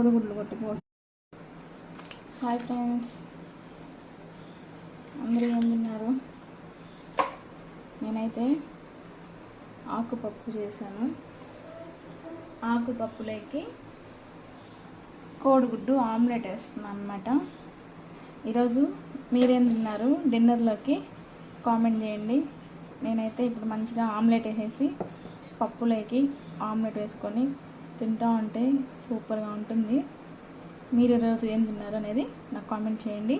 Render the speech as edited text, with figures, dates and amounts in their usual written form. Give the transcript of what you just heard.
కోడిగుడ్లు కొట్టి పోసి. హాయ్ ఫ్రెండ్స్, అందరూ ఏం తిన్నారు? నేనైతే ఆకుపప్పు చేశాను. ఆకుపప్పులోకి కోడిగుడ్డు ఆమ్లెట్ వేస్తున్నాను అన్నమాట. ఈరోజు మీరేం తిన్నారు డిన్నర్లోకి కామెంట్ చేయండి. నేనైతే ఇప్పుడు మంచిగా ఆమ్లెట్ వేసేసి పప్పులోకి ఆమ్లెట్ వేసుకొని తింటూ ఉంటే సూపర్గా ఉంటుంది. మీరు ఈరోజు ఏం తిన్నారు అనేది నాకు కామెంట్ చేయండి.